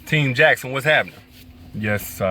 Team Jackson, what's happening? Yes,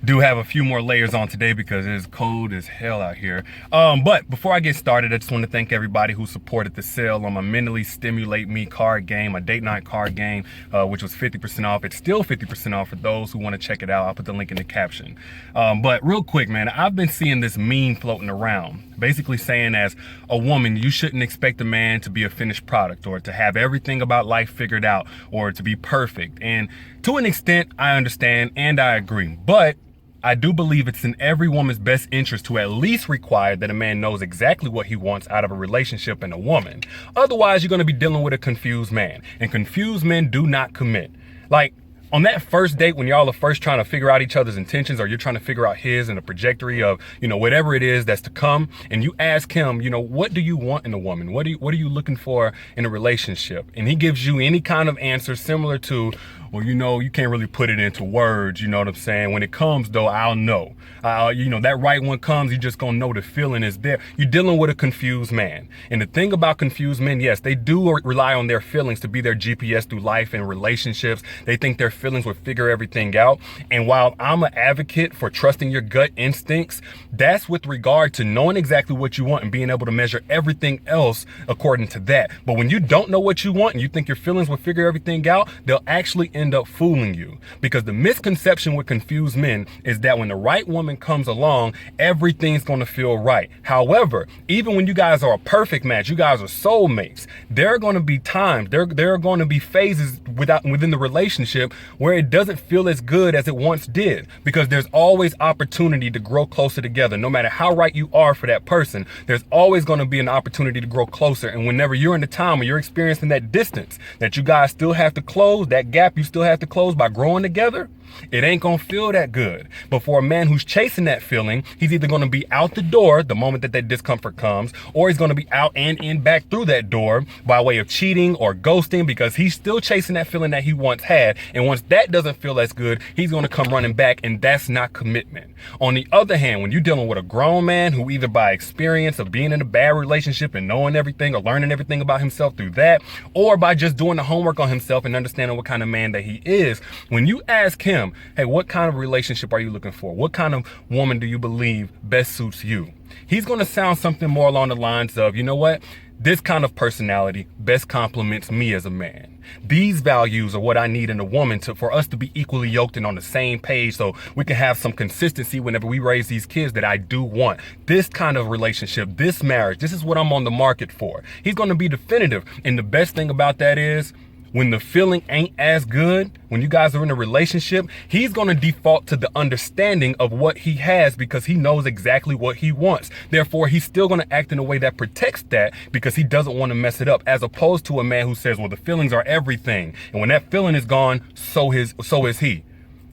do have a few more layers on today because it is cold as hell out here. But before I get started, I just want to thank everybody who supported the sale on my Mentally Stimulate Me card game, a date night card game, which was 50% off. It's still 50% off for those who want to check it out. I'll put the link in the caption. But real quick, man, I've been seeing this meme floating around, basically saying as a woman, you shouldn't expect a man to be a finished product or to have everything about life figured out or to be perfect. And to an extent, I understand and I agree. But I do believe it's in every woman's best interest to at least require that a man knows exactly what he wants out of a relationship and a woman. Otherwise, you're going to be dealing with a confused man. And confused men do not commit. Like, on that first date, when y'all are first trying to figure out each other's intentions, or you're trying to figure out his and the trajectory of, whatever it is that's to come, and you ask him, what do you want in a woman? What are you looking for in a relationship? And he gives you any kind of answer similar to, well, you can't really put it into words, you know what I'm saying? When it comes, though, I'll know. That right one comes, you just gonna know the feeling is there. You're dealing with a confused man. And the thing about confused men, yes, they do rely on their feelings to be their GPS through life and relationships. They think their feelings will figure everything out. And while I'm an advocate for trusting your gut instincts, that's with regard to knowing exactly what you want and being able to measure everything else according to that. But when you don't know what you want and you think your feelings will figure everything out, they'll actually end up fooling you. Because the misconception with confused men is that when the right woman comes along, everything's going to feel right. However, even when you guys are a perfect match, you guys are soulmates, there are going to be times, there are going to be phases within the relationship where it doesn't feel as good as it once did, because there's always opportunity to grow closer together. No matter how right you are for that person, there's always going to be an opportunity to grow closer. And whenever you're in the time when you're experiencing that distance that you guys still have to close, that gap you still have to close by growing together, it ain't gonna feel that good. But for a man who's chasing that feeling, he's either gonna be out the door the moment that discomfort comes, or he's gonna be out and in back through that door by way of cheating or ghosting, because he's still chasing that feeling that he once had. And once that doesn't feel as good, he's gonna come running back, and that's not commitment. On the other hand, when you're dealing with a grown man who either by experience of being in a bad relationship and knowing everything or learning everything about himself through that, or by just doing the homework on himself and understanding what kind of man that he is, when you ask him, hey, what kind of relationship are you looking for? What kind of woman do you believe best suits you? He's going to sound something more along the lines of, you know what? This kind of personality best complements me as a man. These values are what I need in a woman for us to be equally yoked and on the same page, so we can have some consistency whenever we raise these kids that I do want. This kind of relationship, this marriage, this is what I'm on the market for. He's going to be definitive. And the best thing about that is, when the feeling ain't as good, when you guys are in a relationship, he's going to default to the understanding of what he has because he knows exactly what he wants. Therefore, he's still going to act in a way that protects that because he doesn't want to mess it up, as opposed to a man who says, well, the feelings are everything. And when that feeling is gone, so is he.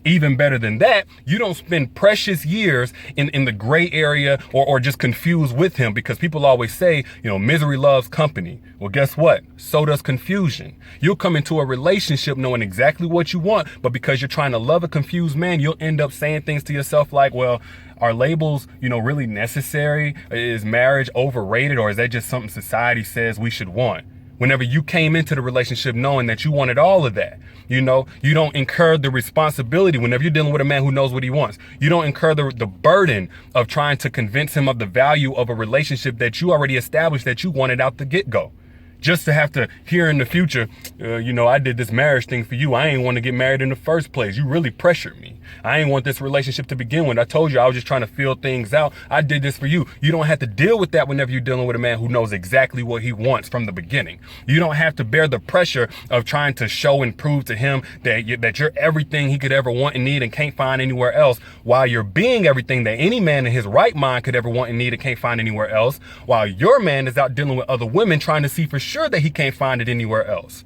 Even better than that, you don't spend precious years in the gray area or just confused with him, because people always say, misery loves company. Well, guess what? So does confusion. You'll come into a relationship knowing exactly what you want, but because you're trying to love a confused man, you'll end up saying things to yourself like, well, are labels, really necessary? Is marriage overrated, or is that just something society says we should want? Whenever you came into the relationship knowing that you wanted all of that, you don't incur the responsibility whenever you're dealing with a man who knows what he wants. You don't incur the burden of trying to convince him of the value of a relationship that you already established that you wanted out the get-go. Just to have to hear in the future, I did this marriage thing for you. I ain't want to get married in the first place. You really pressured me. I ain't want this relationship to begin with. I told you I was just trying to feel things out. I did this for you. You don't have to deal with that whenever you're dealing with a man who knows exactly what he wants from the beginning. You don't have to bear the pressure of trying to show and prove to him that you're everything he could ever want and need and can't find anywhere else, while you're being everything that any man in his right mind could ever want and need and can't find anywhere else, while your man is out dealing with other women trying to see for sure that he can't find it anywhere else.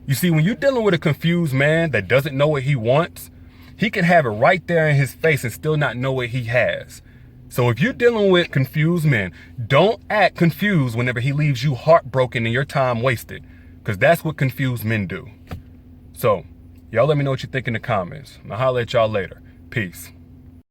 You see, when you're dealing with a confused man that doesn't know what he wants, he can have it right there in his face and still not know what he has. So if you're dealing with confused men, don't act confused whenever he leaves you heartbroken and your time wasted, because that's what confused men do. So y'all let me know what you think in the comments. I'll holler at y'all later. Peace.